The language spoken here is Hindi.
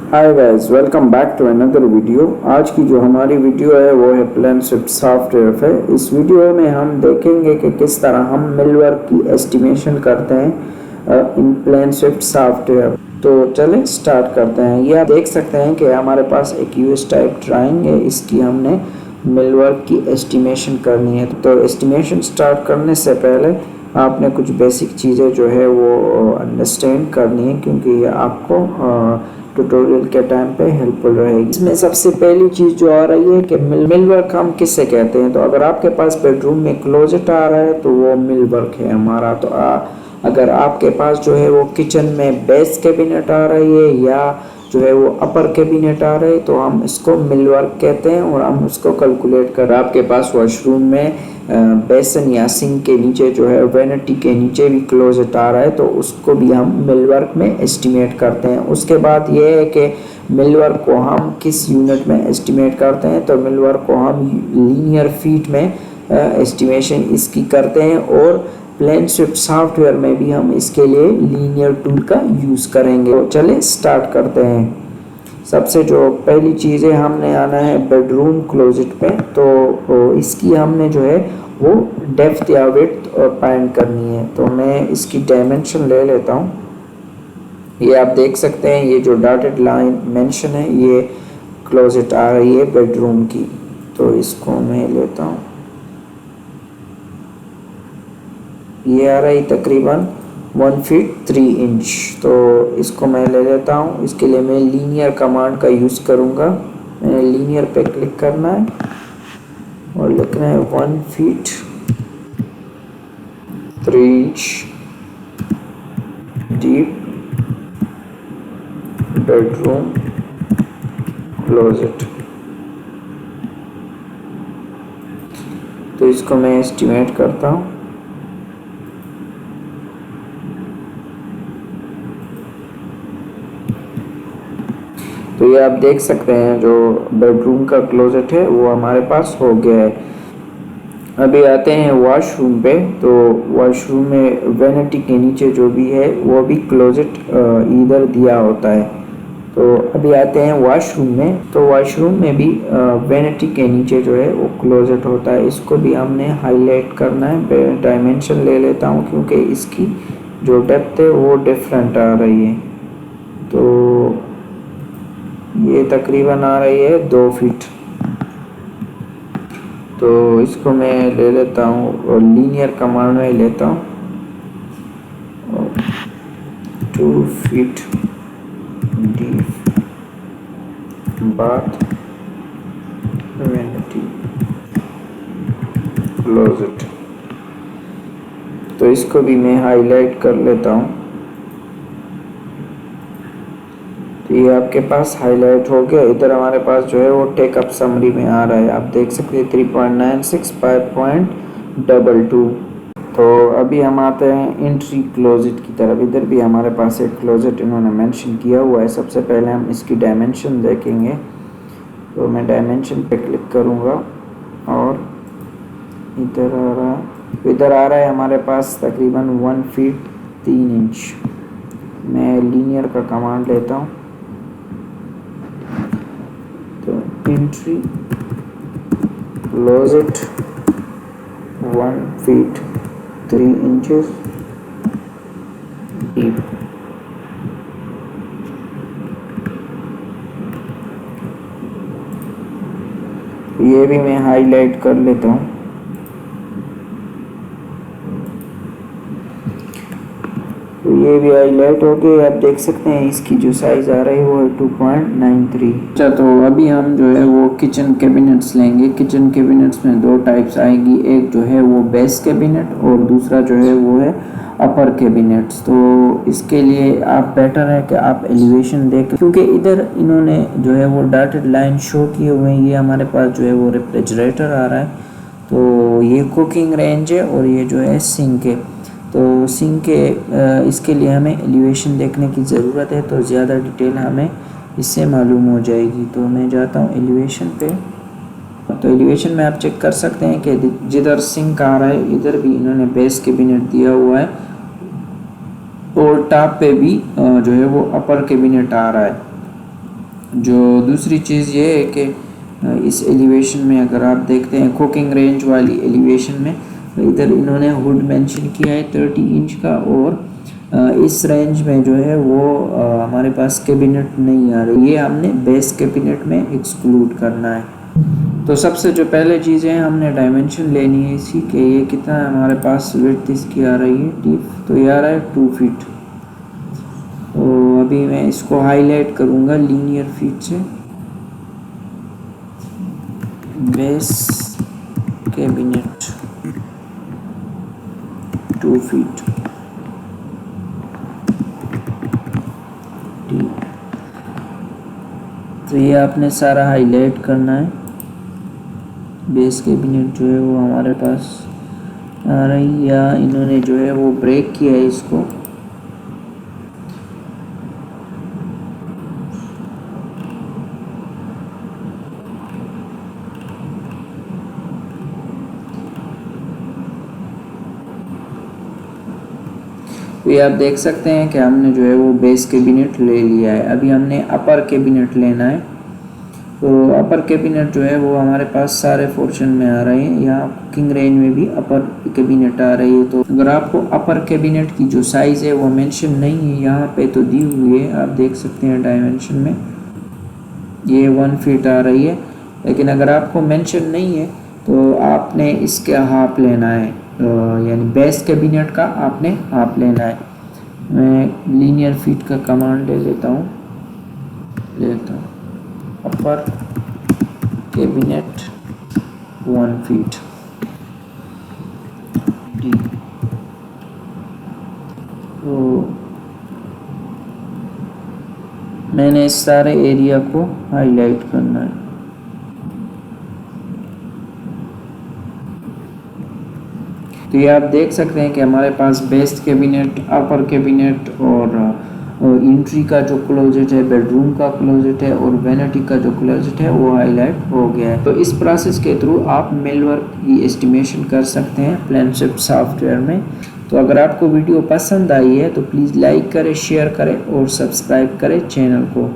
Hi guys, welcome back to another video. आज की जो हमारी वीडियो है वो है प्लेनशिफ्ट सॉफ्टवेयर पे। इस वीडियो में हम देखेंगे कि किस तरह हम मिलवर्क की एस्टिमेशन करते हैं इन प्लेनशिफ्ट सॉफ्टवेयर। तो चलें स्टार्ट करते हैं। ये आप देख सकते हैं कि हमारे पास एक यूएस टाइप ड्राइंग है, इसकी हमने मिलवर्क की एस्टिमेशन करनी है। तो एस्टिमेशन स्टार्ट करने से पहले आपने कुछ बेसिक चीज़ें जो है वो अंडरस्टैंड करनी है, क्योंकि ये आपको ट्यूटोरियल के टाइम पे हेल्पफुल रहेगी। इसमें सबसे पहली चीज़ जो आ रही है कि मिलवर्क हम किससे कहते हैं। तो अगर आपके पास बेडरूम में क्लोजेट आ रहा है तो वो मिलवर्क है हमारा। तो अगर आपके पास जो है वो किचन में बेस कैबिनेट आ रही है या जो है वो अपर कैबिनेट आ रहे तो हम इसको मिलवर्क कहते हैं और हम उसको कैलकुलेट कर। आपके पास वॉशरूम में बेसन या सिंक के नीचे जो है वैनिटी के नीचे भी क्लोजेट आ रहा है तो उसको भी हम मिलवर्क में एस्टिमेट करते हैं। उसके बाद ये है कि मिलवर्क को हम किस यूनिट में एस्टिमेट करते हैं। तो मिलवर्क को हम लीनियर फीट में एस्टिमेशन इसकी करते हैं और प्लेनशिफ्ट सॉफ्टवेयर में भी हम इसके लिए लीनियर टूल का यूज़ करेंगे। तो चले स्टार्ट करते हैं। सबसे जो पहली चीज़ें हमने आना है बेडरूम क्लोजेट पे। तो इसकी हमने जो है वो डेप्थ या विड्थ फाइंड करनी है। तो मैं इसकी डायमेंशन ले लेता हूँ। ये आप देख सकते हैं, ये जो डॉटेड लाइन मेंशन है ये क्लोजेट आ रही है बेडरूम की। तो इसको मैं लेता हूँ, ये आ रही तकरीबन 1 फीट 3 इंच। तो इसको मैं ले लेता हूँ। इसके लिए मैं लीनियर कमांड का यूज़ करूँगा। मैंने लीनियर पे क्लिक करना है और लिखना है 1 feet 3 inch deep bedroom closet. तो इसको मैं एस्टिमेट करता हूँ। तो ये आप देख सकते हैं जो बेडरूम का क्लोजेट है वो हमारे पास हो गया है। अभी आते हैं वॉशरूम पे। तो वॉशरूम में वैनिटी के नीचे जो भी है वो भी क्लोजेट इधर दिया होता है। तो अभी आते हैं वॉशरूम में। तो वॉशरूम में भी वैनिटी के नीचे जो है वो क्लोजेट होता है। इसको भी हमने हाईलाइट करना है। डायमेंशन ले लेता हूँ क्योंकि इसकी जो डेप्थ है वो डिफरेंट आ रही है। तो ये तकरीबन आ रही है 2 फीट। तो इसको मैं ले लेता हूँ और लीनियर कमांड में लेता हूँ 2 feet deep bath vanity closet. तो इसको भी मैं हाईलाइट कर लेता हूँ। तो ये आपके पास हाईलाइट हो गया। इधर हमारे पास जो है वो टेकअप समरी में आ रहा है, आप देख सकते हैं 3.96 5.22। तो अभी हम आते हैं एंट्री क्लोजेट की तरफ। इधर भी हमारे पास एक क्लोजेट इन्होंने मेंशन किया हुआ है। सबसे पहले हम इसकी डायमेंशन देखेंगे। तो मैं डायमेंशन पे क्लिक करूँगा और इधर आ रहा है हमारे पास तकरीबन 1 फीट 3 इंच। मैं लीनियर का कमांड लेता हूँ। तो entry closet 1 feet 3 inches deep. ये भी मैं हाईलाइट कर लेता हूँ। तो ये भी हाईलाइट हो गई। आप देख सकते हैं इसकी जो साइज आ रही है वो है 2.93। अच्छा, तो अभी हम जो है वो किचन कैबिनेट्स लेंगे। किचन कैबिनेट्स में 2 टाइप्स आएगी, एक जो है वो बेस कैबिनेट और दूसरा जो है वो है अपर कैबिनेट्स। तो इसके लिए आप बेटर है कि आप एलिवेशन देखें, क्योंकि इधर इन्होंने जो है वो डॉटेड लाइन शो किए हुए हैं। ये हमारे पास जो है वो रेफ्रिजरेटर आ रहा है। तो ये कुकिंग रेंज है और ये जो है सिंक है। तो सिंक के इसके लिए हमें एलिवेशन देखने की ज़रूरत है, तो ज़्यादा डिटेल हमें इससे मालूम हो जाएगी। तो मैं जाता हूँ एलिवेशन पे। तो एलिवेशन में आप चेक कर सकते हैं कि जिधर सिंक आ रहा है इधर भी इन्होंने बेस कैबिनेट दिया हुआ है और टॉप पे भी जो है वो अपर कैबिनेट आ रहा है। जो दूसरी चीज़ ये है कि इस एलिवेशन में अगर आप देखते हैं कुकिंग रेंज वाली एलिवेशन में, तो इधर इन्होंने हुड मेंशन किया है 30 इंच का, और इस रेंज में जो है वो हमारे पास कैबिनेट नहीं आ रही, ये हमने बेस कैबिनेट में एक्सक्लूड करना है। तो सबसे जो पहले चीज़ है, हमने डायमेंशन लेनी है इसकी कि ये कितना हमारे पास विड्थ इसकी आ रही है डीप, तो ये आ रहा है 2 फीट। तो अभी मैं इसको हाईलाइट करूँगा लीनियर फीट से, बेस कैबिनेट 2 फीट डीप। तो ये आपने सारा हाईलाइट करना है। बेस कैबिनेट जो है वो हमारे पास आ रही, या इन्होंने जो है वो ब्रेक किया है इसको। तो ये आप देख सकते हैं कि हमने जो है वो बेस कैबिनेट ले लिया है। अभी हमने अपर कैबिनेट लेना है। तो अपर कैबिनेट जो है वो हमारे पास सारे पोर्शन में आ रहे हैं, यहाँ कुकिंग रेंज में भी अपर कैबिनेट आ रही है। तो अगर आपको अपर कैबिनेट की जो साइज़ है वो मेंशन नहीं है यहाँ पे, तो दी हुई है, आप देख सकते हैं डायमेंशन में ये 1 फीट आ रही है। लेकिन अगर आपको मेंशन नहीं है तो आपने इसके हाफ लेना है, यानी बेस कैबिनेट का आपने हाफ लेना है। मैं लीनियर फीट का कमांड ले लेता हूँ अपर कैबिनेट 1 फीट डी। तो मैंने इस सारे एरिया को हाईलाइट करना है। तो ये आप देख सकते हैं कि हमारे पास बेस कैबिनेट, अपर कैबिनेट और एंट्री का जो क्लोजेट है, बेडरूम का क्लोजेट है और वैनिटी का जो क्लोजेट है वो हाईलाइट हो गया है। तो इस प्रोसेस के थ्रू आप मिलवर्क की एस्टिमेशन कर सकते हैं प्लानशिप सॉफ्टवेयर में। तो अगर आपको वीडियो पसंद आई है तो प्लीज़ लाइक करें, शेयर करें और सब्सक्राइब करें चैनल को।